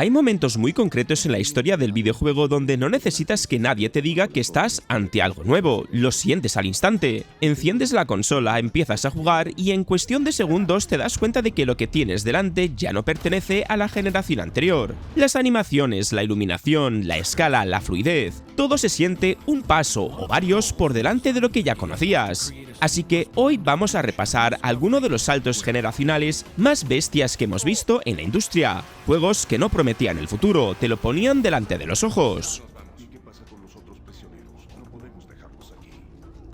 Hay momentos muy concretos en la historia del videojuego donde no necesitas que nadie te diga que estás ante algo nuevo, lo sientes al instante. Enciendes la consola, empiezas a jugar y en cuestión de segundos te das cuenta de que lo que tienes delante ya no pertenece a la generación anterior. Las animaciones, la iluminación, la escala, la fluidez, todo se siente un paso o varios por delante de lo que ya conocías. Así que hoy vamos a repasar algunos de los saltos generacionales más bestias que hemos visto en la industria. Juegos que no prometían el futuro, te lo ponían delante de los ojos.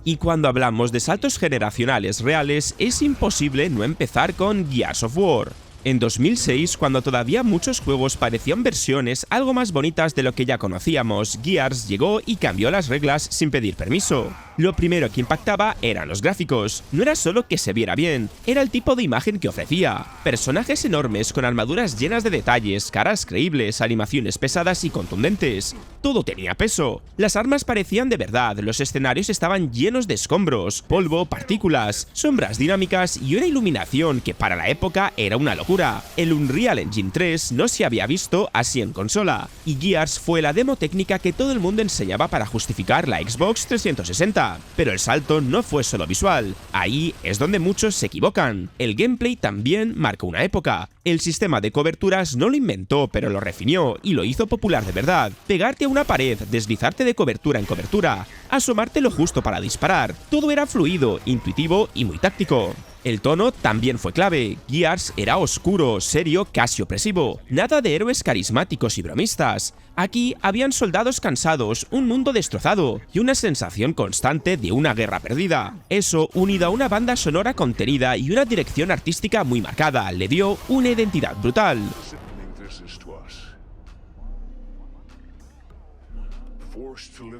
Y cuando hablamos de saltos generacionales reales, es imposible no empezar con Gears of War. En 2006, cuando todavía muchos juegos parecían versiones algo más bonitas de lo que ya conocíamos, Gears llegó y cambió las reglas sin pedir permiso. Lo primero que impactaba eran los gráficos. No era solo que se viera bien, era el tipo de imagen que ofrecía. Personajes enormes con armaduras llenas de detalles, caras creíbles, animaciones pesadas y contundentes. Todo tenía peso. Las armas parecían de verdad, los escenarios estaban llenos de escombros, polvo, partículas, sombras dinámicas y una iluminación que para la época era una locura. El Unreal Engine 3 no se había visto así en consola, y Gears fue la demo técnica que todo el mundo enseñaba para justificar la Xbox 360. Pero el salto no fue solo visual, ahí es donde muchos se equivocan. El gameplay también marcó una época. El sistema de coberturas no lo inventó, pero lo refinió y lo hizo popular de verdad. Pegarte a una pared, deslizarte de cobertura en cobertura, asomarte lo justo para disparar, todo era fluido, intuitivo y muy táctico. El tono también fue clave. Gears era oscuro, serio, casi opresivo. Nada de héroes carismáticos y bromistas. Aquí habían soldados cansados, un mundo destrozado y una sensación constante de una guerra perdida. Eso, unido a una banda sonora contenida y una dirección artística muy marcada, le dio una identidad brutal.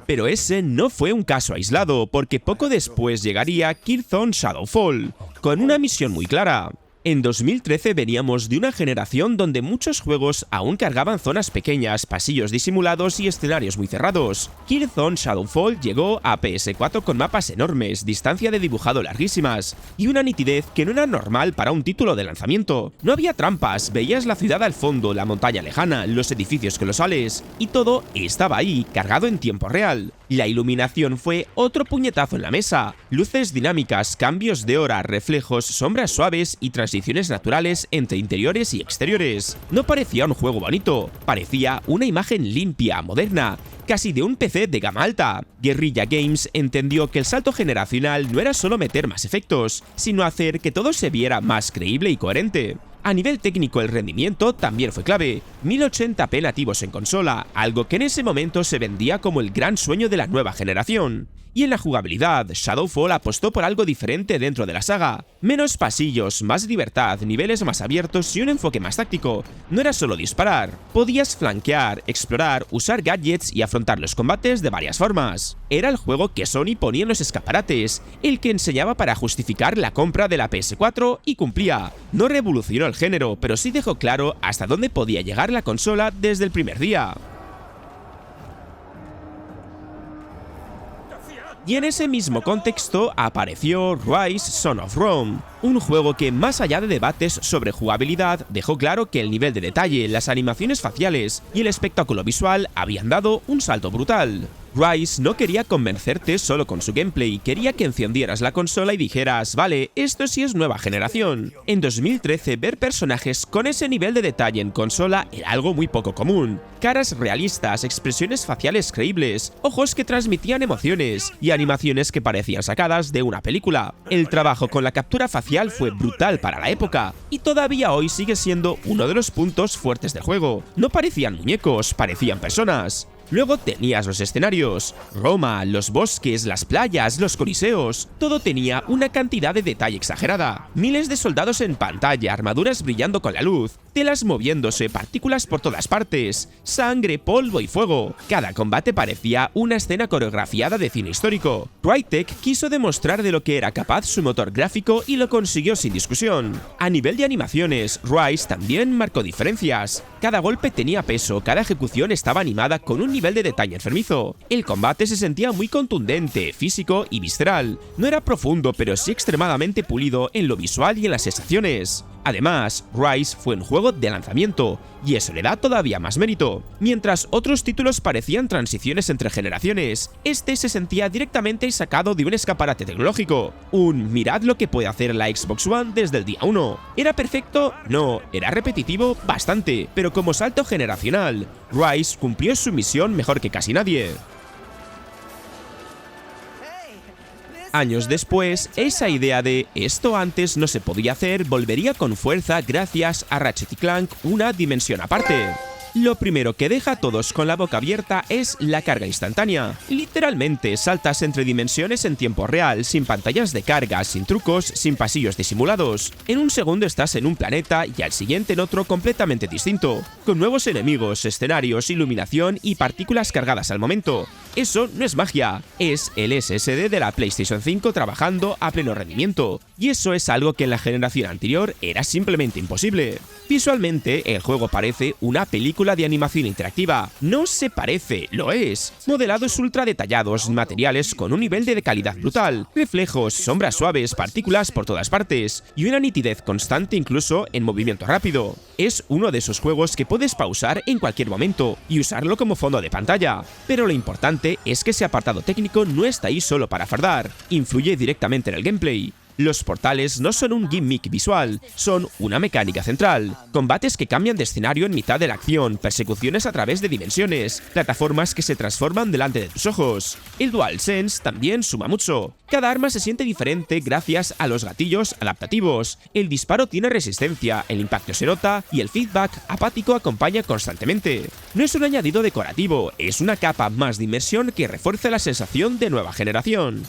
Pero ese no fue un caso aislado, porque poco después llegaría Killzone Shadowfall, con una misión muy clara. En 2013 veníamos de una generación donde muchos juegos aún cargaban zonas pequeñas, pasillos disimulados y escenarios muy cerrados. Killzone Shadowfall llegó a PS4 con mapas enormes, distancia de dibujado larguísimas y una nitidez que no era normal para un título de lanzamiento. No había trampas, veías la ciudad al fondo, la montaña lejana, los edificios colosales y todo estaba ahí, cargado en tiempo real. La iluminación fue otro puñetazo en la mesa. Luces dinámicas, cambios de hora, reflejos, sombras suaves y transiciones naturales entre interiores y exteriores. No parecía un juego bonito, parecía una imagen limpia, moderna, casi de un PC de gama alta. Guerrilla Games entendió que el salto generacional no era solo meter más efectos, sino hacer que todo se viera más creíble y coherente. A nivel técnico el rendimiento también fue clave, 1080p nativos en consola, algo que en ese momento se vendía como el gran sueño de la nueva generación. Y en la jugabilidad, Shadowfall apostó por algo diferente dentro de la saga. Menos pasillos, más libertad, niveles más abiertos y un enfoque más táctico. No era solo disparar, podías flanquear, explorar, usar gadgets y afrontar los combates de varias formas. Era el juego que Sony ponía en los escaparates, el que enseñaba para justificar la compra de la PS4 y cumplía. No revolucionó el género, pero sí dejó claro hasta dónde podía llegar la consola desde el primer día. Y en ese mismo contexto apareció Rise: Son of Rome, un juego que, más allá de debates sobre jugabilidad, dejó claro que el nivel de detalle, las animaciones faciales y el espectáculo visual habían dado un salto brutal. Rise no quería convencerte solo con su gameplay, quería que encendieras la consola y dijeras, vale, esto sí es nueva generación. En 2013 ver personajes con ese nivel de detalle en consola era algo muy poco común. Caras realistas, expresiones faciales creíbles, ojos que transmitían emociones y animaciones que parecían sacadas de una película. El trabajo con la captura facial fue brutal para la época y todavía hoy sigue siendo uno de los puntos fuertes del juego. No parecían muñecos, parecían personas. Luego tenías los escenarios, Roma, los bosques, las playas, los coliseos, todo tenía una cantidad de detalle exagerada. Miles de soldados en pantalla, armaduras brillando con la luz, telas moviéndose, partículas por todas partes, sangre, polvo y fuego. Cada combate parecía una escena coreografiada de cine histórico. Crytek quiso demostrar de lo que era capaz su motor gráfico y lo consiguió sin discusión. A nivel de animaciones, Rise también marcó diferencias. Cada golpe tenía peso, cada ejecución estaba animada con un nivel de detalle enfermizo. El combate se sentía muy contundente, físico y visceral. No era profundo, pero sí extremadamente pulido en lo visual y en las sensaciones. Además, Rise fue un juego de lanzamiento, y eso le da todavía más mérito. Mientras otros títulos parecían transiciones entre generaciones, este se sentía directamente sacado de un escaparate tecnológico. Mirad lo que puede hacer la Xbox One desde el día 1. ¿Era perfecto? No. ¿Era repetitivo? Bastante. Pero como salto generacional, Rise cumplió su misión mejor que casi nadie. Años después, esa idea de esto antes no se podía hacer volvería con fuerza gracias a Ratchet & Clank una dimensión aparte. Lo primero que deja a todos con la boca abierta es la carga instantánea. Literalmente saltas entre dimensiones en tiempo real, sin pantallas de carga, sin trucos, sin pasillos disimulados. En un segundo estás en un planeta y al siguiente en otro completamente distinto, con nuevos enemigos, escenarios, iluminación y partículas cargadas al momento. Eso no es magia, es el SSD de la PlayStation 5 trabajando a pleno rendimiento. Y eso es algo que en la generación anterior era simplemente imposible. Visualmente, el juego parece una película de animación interactiva. No se parece, lo es. Modelados ultra detallados, materiales con un nivel de calidad brutal, reflejos, sombras suaves, partículas por todas partes, y una nitidez constante incluso en movimiento rápido. Es uno de esos juegos que puedes pausar en cualquier momento y usarlo como fondo de pantalla. Pero lo importante es que ese apartado técnico no está ahí solo para fardar, influye directamente en el gameplay. Los portales no son un gimmick visual, son una mecánica central. Combates que cambian de escenario en mitad de la acción, persecuciones a través de dimensiones, plataformas que se transforman delante de tus ojos. El DualSense también suma mucho. Cada arma se siente diferente gracias a los gatillos adaptativos. El disparo tiene resistencia, el impacto se nota y el feedback apático acompaña constantemente. No es un añadido decorativo, es una capa más de inmersión que refuerza la sensación de nueva generación.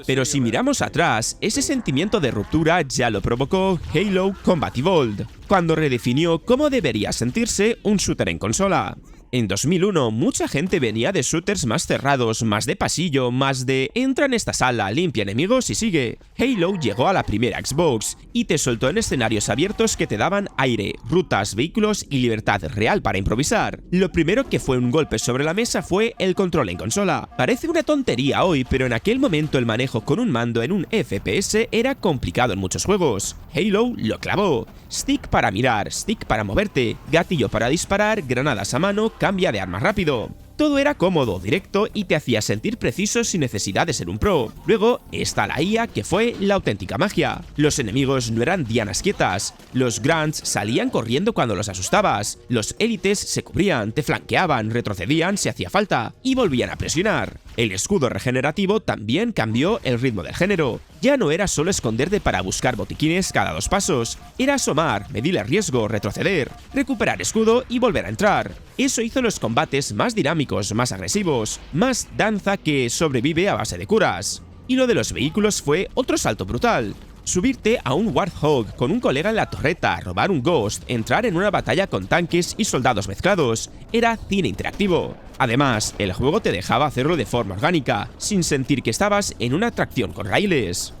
Pero si miramos atrás, ese sentimiento de ruptura ya lo provocó Halo Combat Evolved, cuando redefinió cómo debería sentirse un shooter en consola. En 2001, mucha gente venía de shooters más cerrados, más de pasillo, más de entra en esta sala, limpia enemigos y sigue. Halo llegó a la primera Xbox y te soltó en escenarios abiertos que te daban aire, rutas, vehículos y libertad real para improvisar. Lo primero que fue un golpe sobre la mesa fue el control en consola. Parece una tontería hoy, pero en aquel momento el manejo con un mando en un FPS era complicado en muchos juegos. Halo lo clavó. Stick para mirar, stick para moverte, gatillo para disparar, granadas a mano, cambia de arma rápido. Todo era cómodo, directo y te hacía sentir preciso sin necesidad de ser un pro. Luego está la IA, que fue la auténtica magia. Los enemigos no eran dianas quietas. Los grunts salían corriendo cuando los asustabas. Los élites se cubrían, te flanqueaban, retrocedían si hacía falta y volvían a presionar. El escudo regenerativo también cambió el ritmo del género. Ya no era solo esconderte para buscar botiquines cada 2 pasos. Era asomar, medir el riesgo, retroceder, recuperar escudo y volver a entrar. Eso hizo los combates más dinámicos, más agresivos, más danza que sobrevive a base de curas. Y lo de los vehículos fue otro salto brutal. Subirte a un Warthog con un colega en la torreta, robar un Ghost, entrar en una batalla con tanques y soldados mezclados. Era cine interactivo. Además, el juego te dejaba hacerlo de forma orgánica, sin sentir que estabas en una atracción con raíles.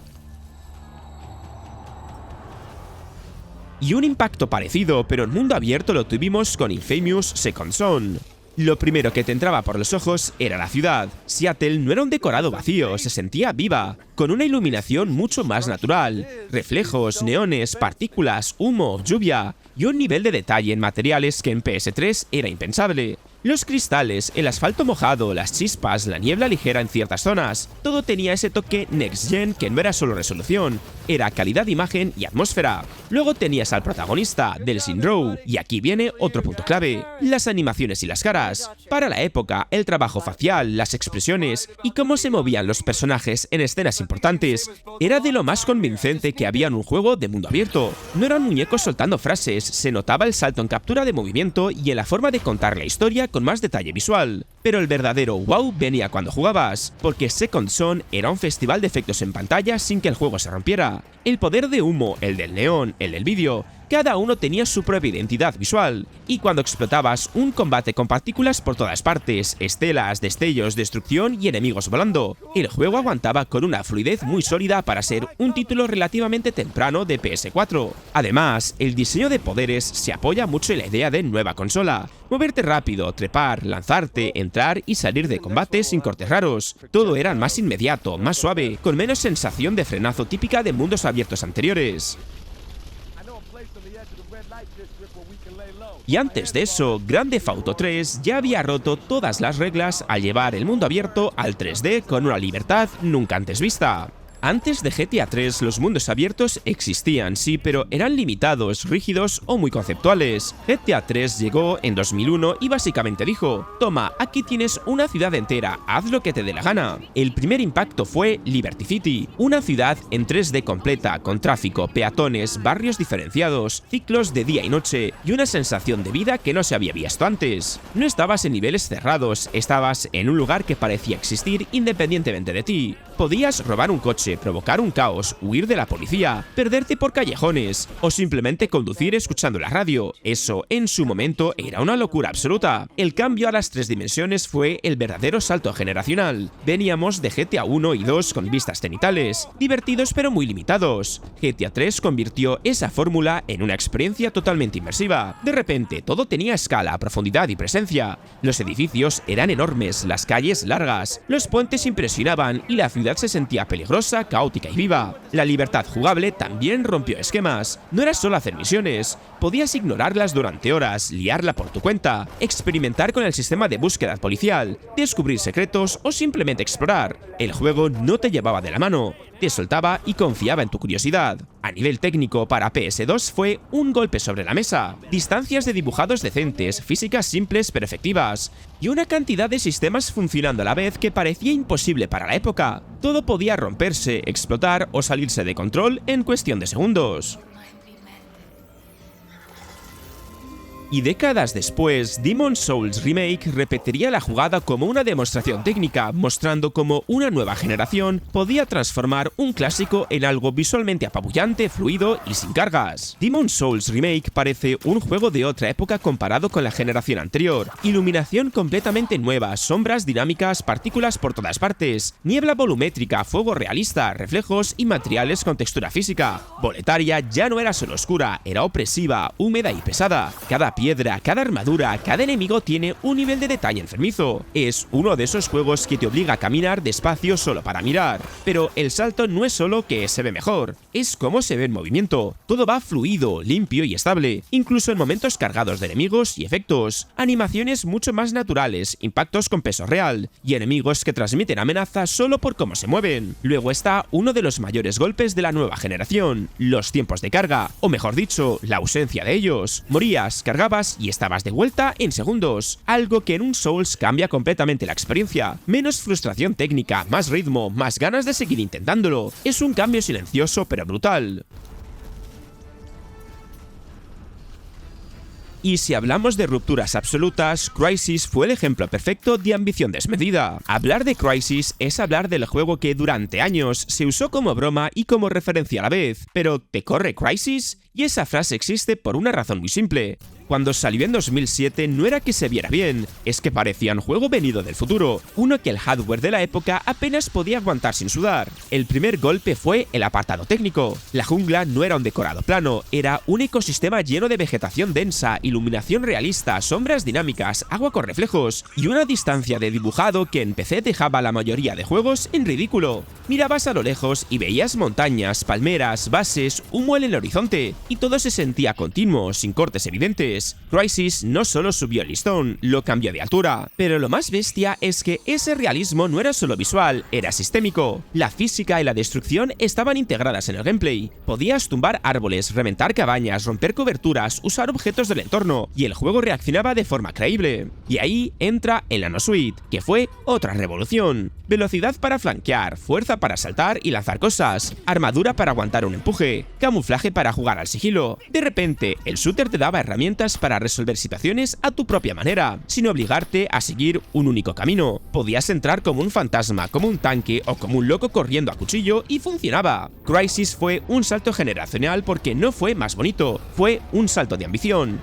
Y un impacto parecido, pero en mundo abierto, lo tuvimos con Infamous Second Son. Lo primero que te entraba por los ojos era la ciudad. Seattle no era un decorado vacío, se sentía viva, con una iluminación mucho más natural. Reflejos, neones, partículas, humo, lluvia y un nivel de detalle en materiales que en PS3 era impensable. Los cristales, el asfalto mojado, las chispas, la niebla ligera en ciertas zonas, todo tenía ese toque next gen que no era solo resolución, era calidad de imagen y atmósfera. Luego tenías al protagonista, Delsin Rowe, y aquí viene otro punto clave, las animaciones y las caras. Para la época, el trabajo facial, las expresiones y cómo se movían los personajes en escenas importantes, era de lo más convincente que había en un juego de mundo abierto. No eran muñecos soltando frases, se notaba el salto en captura de movimiento y en la forma de contar la historia con más detalle visual. Pero el verdadero wow venía cuando jugabas, porque Second Son era un festival de efectos en pantalla sin que el juego se rompiera. El poder de humo, el del neón, el del vídeo, Cada uno tenía su propia identidad visual, y cuando explotabas un combate con partículas por todas partes, estelas, destellos, destrucción y enemigos volando, el juego aguantaba con una fluidez muy sólida para ser un título relativamente temprano de PS4. Además, el diseño de poderes se apoya mucho en la idea de nueva consola. Moverte rápido, trepar, lanzarte, entrar y salir de combate sin cortes raros. Todo era más inmediato, más suave, con menos sensación de frenazo típica de mundos abiertos anteriores. Y antes de eso, Grand Theft Auto 3 ya había roto todas las reglas al llevar el mundo abierto al 3D con una libertad nunca antes vista. Antes de GTA 3 los mundos abiertos existían, sí, pero eran limitados, rígidos o muy conceptuales. GTA 3 llegó en 2001 y básicamente dijo: toma, aquí tienes una ciudad entera, haz lo que te dé la gana. El primer impacto fue Liberty City, una ciudad en 3D completa, con tráfico, peatones, barrios diferenciados, ciclos de día y noche y una sensación de vida que no se había visto antes. No estabas en niveles cerrados, estabas en un lugar que parecía existir independientemente de ti. Podías robar un coche, provocar un caos, huir de la policía, perderte por callejones o simplemente conducir escuchando la radio. Eso en su momento era una locura absoluta. El cambio a las 3 dimensiones fue el verdadero salto generacional. Veníamos de GTA 1 y 2 con vistas cenitales, divertidos pero muy limitados. GTA 3 convirtió esa fórmula en una experiencia totalmente inmersiva. De repente todo tenía escala, profundidad y presencia. Los edificios eran enormes, las calles largas, los puentes impresionaban y la ciudad se sentía peligrosa, caótica y viva. La libertad jugable también rompió esquemas. No era solo hacer misiones, podías ignorarlas durante horas, liarla por tu cuenta, experimentar con el sistema de búsqueda policial, descubrir secretos o simplemente explorar. El juego no te llevaba de la mano, te soltaba y confiaba en tu curiosidad. A nivel técnico, para PS2 fue un golpe sobre la mesa. Distancias de dibujados decentes, físicas simples pero efectivas, y una cantidad de sistemas funcionando a la vez que parecía imposible para la época. Todo podía romperse, explotar o salirse de control en cuestión de segundos. Y décadas después, Demon's Souls Remake repetiría la jugada como una demostración técnica, mostrando cómo una nueva generación podía transformar un clásico en algo visualmente apabullante, fluido y sin cargas. Demon's Souls Remake parece un juego de otra época comparado con la generación anterior. Iluminación completamente nueva, sombras dinámicas, partículas por todas partes, niebla volumétrica, fuego realista, reflejos y materiales con textura física. Boletaria ya no era solo oscura, era opresiva, húmeda y pesada. Cada piedra, cada armadura, cada enemigo tiene un nivel de detalle enfermizo. Es uno de esos juegos que te obliga a caminar despacio solo para mirar. Pero el salto no es solo que se ve mejor, es cómo se ve en movimiento. Todo va fluido, limpio y estable, incluso en momentos cargados de enemigos y efectos. Animaciones mucho más naturales, impactos con peso real, y enemigos que transmiten amenaza solo por cómo se mueven. Luego está uno de los mayores golpes de la nueva generación, los tiempos de carga, o mejor dicho, la ausencia de ellos. Morías, cargabas y estabas de vuelta en segundos, algo que en un Souls cambia completamente la experiencia. Menos frustración técnica, más ritmo, más ganas de seguir intentándolo. Es un cambio silencioso pero brutal. Y si hablamos de rupturas absolutas, Crysis fue el ejemplo perfecto de ambición desmedida. Hablar de Crysis es hablar del juego que durante años se usó como broma y como referencia a la vez. Pero ¿te corre Crysis? Y esa frase existe por una razón muy simple. Cuando salió en 2007 no era que se viera bien, es que parecía un juego venido del futuro, uno que el hardware de la época apenas podía aguantar sin sudar. El primer golpe fue el apartado técnico. La jungla no era un decorado plano, era un ecosistema lleno de vegetación densa, iluminación realista, sombras dinámicas, agua con reflejos y una distancia de dibujado que en PC dejaba a la mayoría de juegos en ridículo. Mirabas a lo lejos y veías montañas, palmeras, bases, humo en el horizonte, y todo se sentía continuo, sin cortes evidentes. Crysis no solo subió el listón, lo cambió de altura, pero lo más bestia es que ese realismo no era solo visual, era sistémico. La física y la destrucción estaban integradas en el gameplay. Podías tumbar árboles, reventar cabañas, romper coberturas, usar objetos del entorno, y el juego reaccionaba de forma creíble. Y ahí entra el Nanosuite, que fue otra revolución. Velocidad para flanquear, fuerza para saltar y lanzar cosas, armadura para aguantar un empuje, camuflaje para jugar al sigilo. De repente, el shooter te daba herramientas herramientas para resolver situaciones a tu propia manera, sin obligarte a seguir un único camino. Podías entrar como un fantasma, como un tanque o como un loco corriendo a cuchillo y funcionaba. Crysis fue un salto generacional porque no fue más bonito, fue un salto de ambición.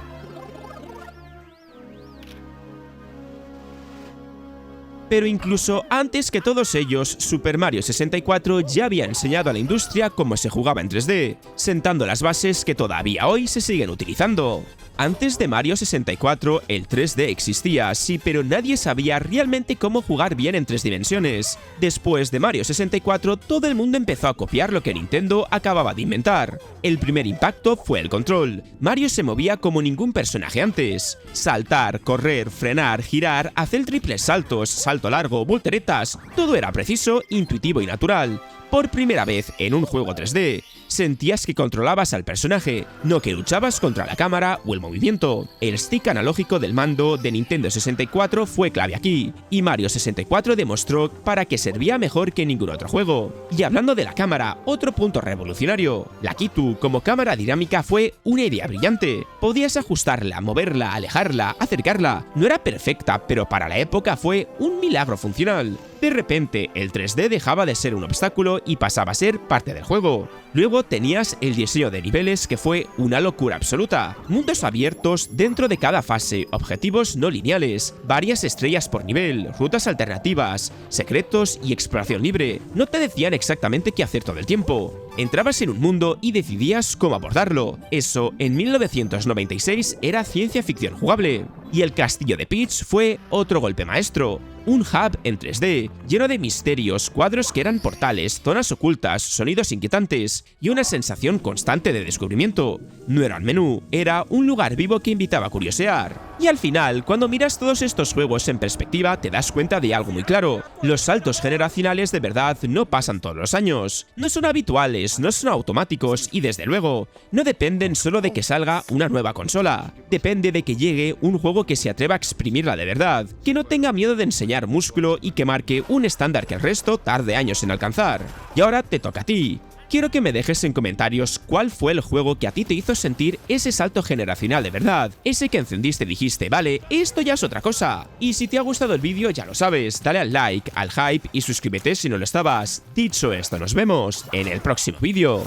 Pero incluso antes que todos ellos, Super Mario 64 ya había enseñado a la industria cómo se jugaba en 3D, sentando las bases que todavía hoy se siguen utilizando. Antes de Mario 64, el 3D existía, sí, pero nadie sabía realmente cómo jugar bien en 3 dimensiones. Después de Mario 64, todo el mundo empezó a copiar lo que Nintendo acababa de inventar. El primer impacto fue el control. Mario se movía como ningún personaje antes. Saltar, correr, frenar, girar, hacer triples saltos, salto largo, volteretas, todo era preciso, intuitivo y natural. Por primera vez en un juego 3D, sentías que controlabas al personaje, no que luchabas contra la cámara o el movimiento. El stick analógico del mando de Nintendo 64 fue clave aquí, y Mario 64 demostró para qué servía mejor que ningún otro juego. Y hablando de la cámara, otro punto revolucionario. La Kitu como cámara dinámica fue una idea brillante. Podías ajustarla, moverla, alejarla, acercarla. No era perfecta, pero para la época fue un milagro funcional. De repente, el 3D dejaba de ser un obstáculo y pasaba a ser parte del juego. Luego tenías el diseño de niveles que fue una locura absoluta. Mundos abiertos dentro de cada fase, objetivos no lineales, varias estrellas por nivel, rutas alternativas, secretos y exploración libre. No te decían exactamente qué hacer todo el tiempo. Entrabas en un mundo y decidías cómo abordarlo. Eso, en 1996, era ciencia ficción jugable. Y el castillo de Peach fue otro golpe maestro. Un hub en 3D, lleno de misterios, cuadros que eran portales, zonas ocultas, sonidos inquietantes y una sensación constante de descubrimiento. No era un menú, era un lugar vivo que invitaba a curiosear. Y al final, cuando miras todos estos juegos en perspectiva, te das cuenta de algo muy claro. Los saltos generacionales de verdad no pasan todos los años. No son habituales, no son automáticos y desde luego, no dependen solo de que salga una nueva consola. Depende de que llegue un juego que se atreva a exprimirla de verdad, que no tenga miedo de enseñar músculo y que marque un estándar que el resto tarde años en alcanzar. Y ahora te toca a ti. Quiero que me dejes en comentarios cuál fue el juego que a ti te hizo sentir ese salto generacional de verdad, ese que encendiste y dijiste, vale, esto ya es otra cosa. Y si te ha gustado el vídeo ya lo sabes, dale al like, al hype y suscríbete si no lo estabas. Dicho esto, nos vemos en el próximo vídeo.